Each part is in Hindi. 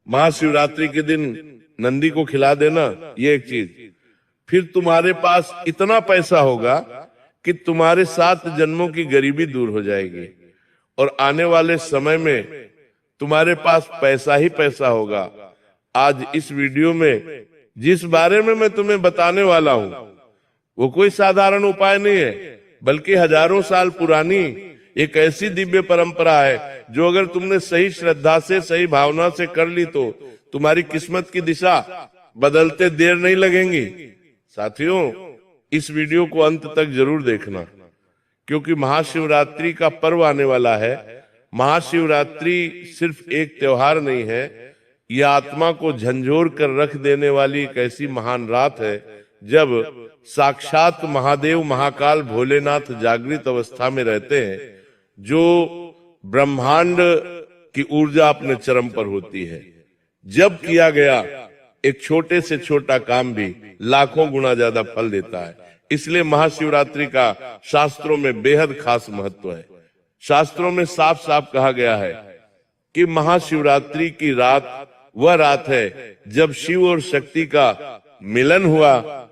महाशिवरात्रि के दिन नंदी को खिला देना, ये एक चीज। फिर तुम्हारे पास इतना पैसा होगा कि तुम्हारे 7 जन्मों की गरीबी दूर हो जाएगी, और आने वाले समय में तुम्हारे पास पैसा ही पैसा होगा। आज इस वीडियो में जिस बारे में मैं तुम्हें बताने वाला हूं, वो कोई साधारण उपाय नहीं है, बल्कि हजारों साल पुरानी एक ऐसी दिव्य परंपरा है जो अगर तुमने सही श्रद्धा से, सही भावना से कर ली तो तुम्हारी किस्मत की दिशा बदलते देर नहीं लगेंगी। साथियों, इस वीडियो को अंत तक जरूर देखना, क्योंकि महाशिवरात्रि का पर्व आने वाला है। महाशिवरात्रि सिर्फ एक त्योहार नहीं है, यह आत्मा को झंझोर कर रख देने वाली एक ऐसी महान रात है जब साक्षात महादेव महाकाल भोलेनाथ जागृत अवस्था में रहते हैं, जो ब्रह्मांड की ऊर्जा अपने चरम पर होती है। जब किया गया एक छोटे से छोटा काम भी लाखों गुना ज्यादा फल देता है। इसलिए महाशिवरात्रि का शास्त्रों में बेहद खास महत्व है। शास्त्रों में साफ साफ कहा गया है कि महाशिवरात्रि की रात वह रात है जब शिव और शक्ति का मिलन हुआ,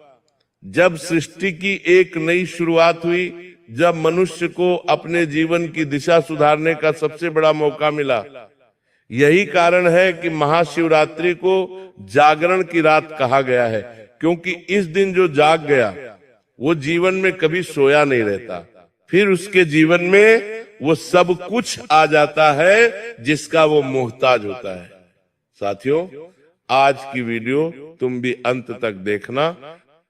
जब सृष्टि की एक नई शुरुआत हुई, जब मनुष्य को अपने जीवन की दिशा सुधारने का सबसे बड़ा मौका मिला। यही कारण है कि महाशिवरात्रि को जागरण की रात कहा गया है, क्योंकि इस दिन जो जाग गया वो जीवन में कभी सोया नहीं रहता, फिर उसके जीवन में वो सब कुछ आ जाता है जिसका वो मोहताज होता है। साथियों, आज की वीडियो तुम भी अंत तक देखना,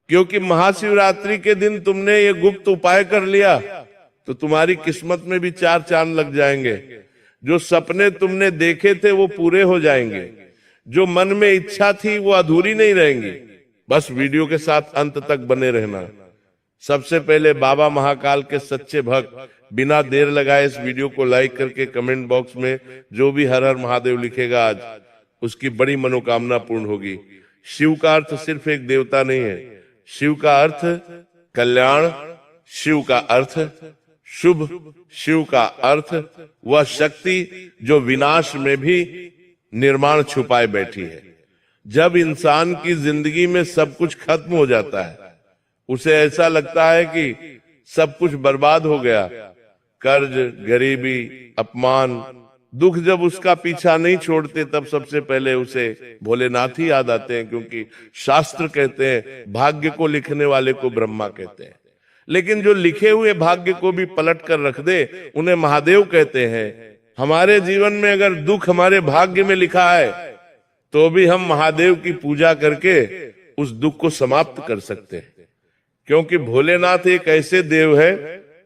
क्योंकि महाशिवरात्रि के दिन तुमने ये गुप्त उपाय कर लिया तो तुम्हारी किस्मत में भी 4 चांद लग जाएंगे। जो सपने तुमने देखे थे वो पूरे हो जाएंगे, जो मन में इच्छा थी वो अधूरी नहीं रहेंगी। बस वीडियो के साथ अंत तक बने रहना। सबसे पहले बाबा महाकाल के सच्चे भक्त बिना देर लगाए इस वीडियो को लाइक करके कमेंट बॉक्स में जो भी हर हर महादेव लिखेगा आज उसकी बड़ी मनोकामना पूर्ण होगी। शिव का अर्थ सिर्फ एक देवता नहीं है, शिव का अर्थ कल्याण, शिव का अर्थ शुभ, शिव का अर्थ वह शक्ति जो विनाश में भी निर्माण छुपाए बैठी है। जब इंसान की जिंदगी में सब कुछ खत्म हो जाता है, उसे ऐसा लगता है कि सब कुछ बर्बाद हो गया। कर्ज, गरीबी, अपमान, दुख जब उसका पीछा नहीं छोड़ते, तब सबसे पहले उसे भोलेनाथ ही याद आते हैं, क्योंकि शास्त्र कहते हैं भाग्य को लिखने वाले को ब्रह्मा कहते हैं, लेकिन जो लिखे हुए भाग्य को भी पलट कर रख दे उन्हें महादेव कहते हैं। हमारे जीवन में अगर दुख हमारे भाग्य में लिखा है तो भी हम महादेव की पूजा करके उस दुख को समाप्त कर सकते हैं, क्योंकि भोलेनाथ एक ऐसे देव है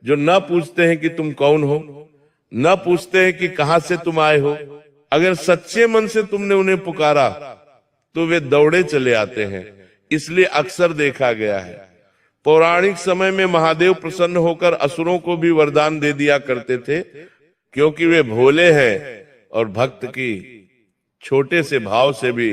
जो न पूछते हैं कि तुम कौन हो, न पूछते हैं कि कहां से तुम आए हो। अगर सच्चे मन से तुमने उन्हें पुकारा तो वे दौड़े चले आते हैं। इसलिए अक्सर देखा गया है पौराणिक समय में महादेव प्रसन्न होकर असुरों को भी वरदान दे दिया करते थे, क्योंकि वे भोले हैं और भक्त की छोटे से भाव से भी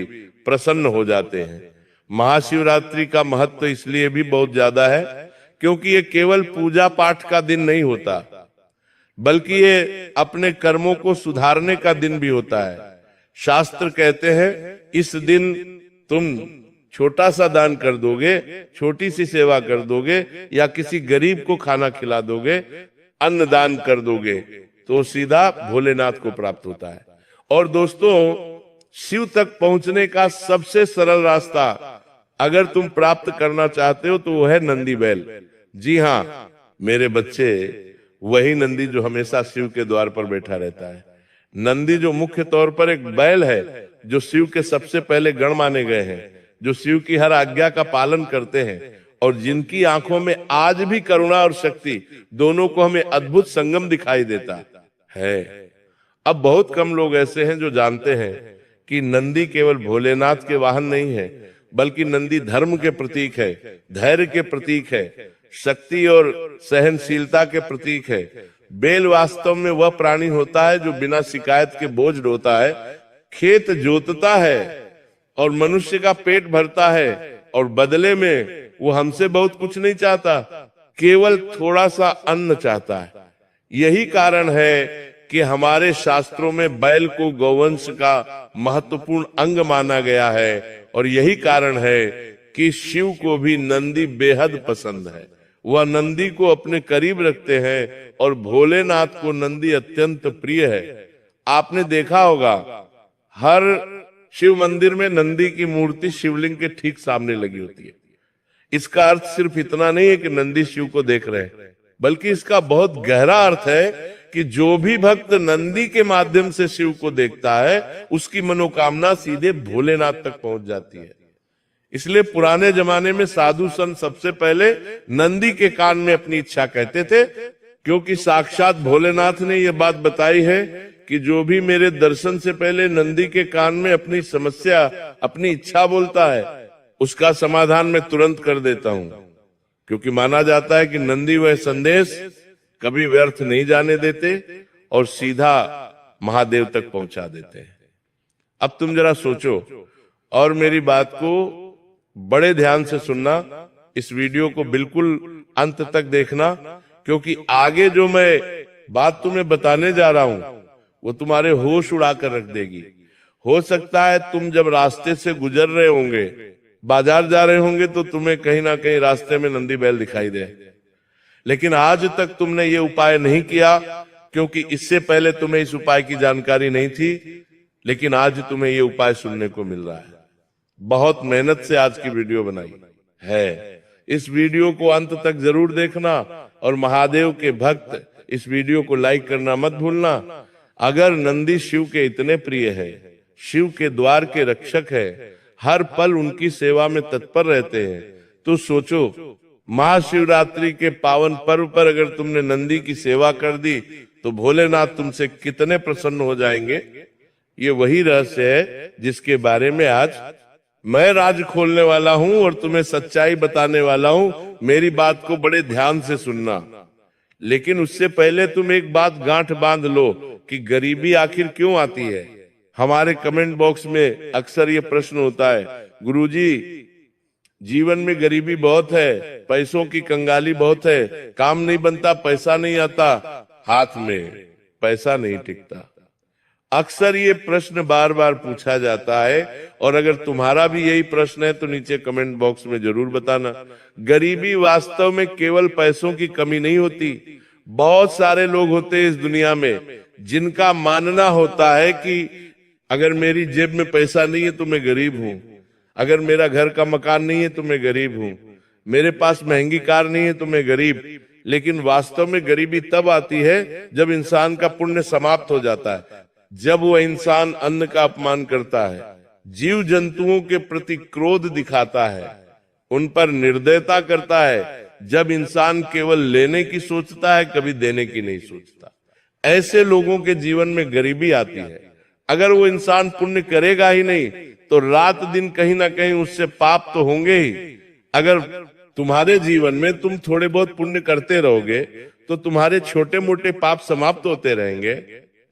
प्रसन्न हो जाते हैं। महाशिवरात्रि का महत्व इसलिए भी बहुत ज्यादा है क्योंकि ये केवल पूजा पाठ का दिन नहीं होता, बल्कि ये अपने कर्मों को सुधारने का दिन भी होता है। शास्त्र कहते हैं इस दिन तुम छोटा सा दान कर दोगे, छोटी सी सेवा कर दोगे, या किसी गरीब को खाना खिला दोगे, अन्न दान कर दोगे, तो सीधा भोलेनाथ को प्राप्त होता है। और दोस्तों, शिव तक पहुंचने का सबसे सरल रास्ता अगर तुम प्राप्त करना चाहते हो तो वो है नंदी बैल। जी हाँ मेरे बच्चे, वही नंदी जो हमेशा शिव के द्वार पर बैठा रहता है। नंदी जो मुख्य तौर पर एक बैल है जो शिव के सबसे पहले गण माने गए हैं, जो शिव की हर आज्ञा का पालन करते हैं और जिनकी आंखों में आज भी करुणा और शक्ति दोनों को हमें अद्भुत संगम दिखाई देता है। अब बहुत कम लोग ऐसे हैं जो जानते हैं कि नंदी केवल भोलेनाथ के वाहन नहीं है, बल्कि नंदी धर्म के प्रतीक है, धैर्य के प्रतीक है, शक्ति और सहनशीलता के प्रतीक है। बैल वास्तव में वह प्राणी होता है जो बिना शिकायत के बोझ ढोता है, खेत जोतता है और मनुष्य का पेट भरता है, और बदले में वो हमसे बहुत कुछ नहीं चाहता, केवल थोड़ा सा अन्न चाहता है। यही कारण है कि हमारे शास्त्रों में बैल को गौवंश का महत्वपूर्ण अंग माना गया है और यही कारण है कि शिव को भी नंदी बेहद पसंद है। वह नंदी को अपने करीब रखते हैं और भोलेनाथ को नंदी अत्यंत प्रिय है। आपने देखा होगा हर शिव मंदिर में नंदी की मूर्ति शिवलिंग के ठीक सामने लगी होती है। इसका अर्थ सिर्फ इतना नहीं है कि नंदी शिव को देख रहे हैं, बल्कि इसका बहुत गहरा अर्थ है कि जो भी भक्त नंदी के माध्यम से शिव को देखता है उसकी मनोकामना सीधे भोलेनाथ तक पहुंच जाती है। इसलिए पुराने जमाने में साधु संत सबसे पहले नंदी के कान में अपनी इच्छा कहते थे, क्योंकि साक्षात भोलेनाथ ने यह बात बताई है कि जो भी मेरे दर्शन से पहले नंदी के कान में अपनी समस्या, अपनी इच्छा बोलता है, उसका समाधान मैं तुरंत कर देता हूं। क्योंकि माना जाता है कि नंदी वह संदेश कभी व्यर्थ नहीं जाने देते और सीधा महादेव तक पहुंचा देते हैं। अब तुम जरा सोचो और मेरी बात को बड़े ध्यान से सुनना, इस वीडियो को बिल्कुल अंत तक देखना, क्योंकि आगे जो मैं बात तुम्हें बताने जा रहा हूं वो तुम्हारे होश उड़ाकर रख देगी। हो सकता है तुम जब रास्ते से गुजर रहे होंगे, बाजार जा रहे होंगे, तो तुम्हें कहीं ना कहीं रास्ते में नंदी बैल दिखाई दे, लेकिन आज तक तुमने ये उपाय नहीं किया क्योंकि इससे पहले तुम्हें इस उपाय की जानकारी नहीं थी। लेकिन आज तुम्हें ये उपाय सुनने को मिल रहा है। बहुत मेहनत से आज की वीडियो बनाई है। इस वीडियो को अंत तक जरूर देखना और महादेव के भक्त इस वीडियो को लाइक करना मत भूलना। अगर नंदी शिव के इतने प्रिय है, शिव के द्वार के रक्षक है, हर पल उनकी सेवा में तत्पर रहते हैं, तो सोचो महाशिवरात्रि के पावन पर्व पर अगर तुमने नंदी की सेवा कर दी तो भोलेनाथ तुमसे कितने प्रसन्न हो जाएंगे। ये वही रहस्य है जिसके बारे में आज मैं राज खोलने वाला हूं और तुम्हें सच्चाई बताने वाला हूं। मेरी बात को बड़े ध्यान से सुनना, लेकिन उससे पहले तुम एक बात गांठ बांध लो कि गरीबी आखिर क्यों आती है। हमारे कमेंट बॉक्स में अक्सर ये प्रश्न होता है, गुरुजी जीवन में गरीबी बहुत है, पैसों की कंगाली बहुत है, काम नहीं बनता, पैसा नहीं आता, हाथ में पैसा नहीं टिकता। अक्सर ये प्रश्न बार बार पूछा जाता है और अगर तुम्हारा भी यही प्रश्न है तो नीचे कमेंट बॉक्स में जरूर बताना। गरीबी वास्तव में केवल पैसों की कमी नहीं होती। बहुत सारे लोग होते हैं इस दुनिया में जिनका मानना होता है कि अगर मेरी जेब में पैसा नहीं है तो मैं गरीब हूं, अगर मेरा घर का मकान नहीं है तो मैं गरीब हूं, मेरे पास महंगी कार नहीं है तो मैं गरीब। लेकिन वास्तव में गरीबी तब आती है जब इंसान का पुण्य समाप्त हो जाता है, जब वो इंसान अन्न का अपमान करता है, जीव जंतुओं के प्रति क्रोध दिखाता है, उन पर निर्दयता करता है, जब इंसान केवल लेने की सोचता है, कभी देने की नहीं सोचता। ऐसे लोगों के जीवन में गरीबी आती है। अगर वो इंसान पुण्य करेगा ही नहीं तो रात दिन कहीं ना कहीं उससे पाप तो होंगे ही। अगर तुम्हारे जीवन में तुम थोड़े बहुत पुण्य करते रहोगे तो तुम्हारे छोटे मोटे पाप समाप्त होते रहेंगे।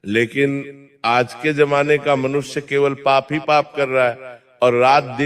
लेकिन आज के जमाने का मनुष्य केवल पाप ही पाप कर रहा है और रात दिन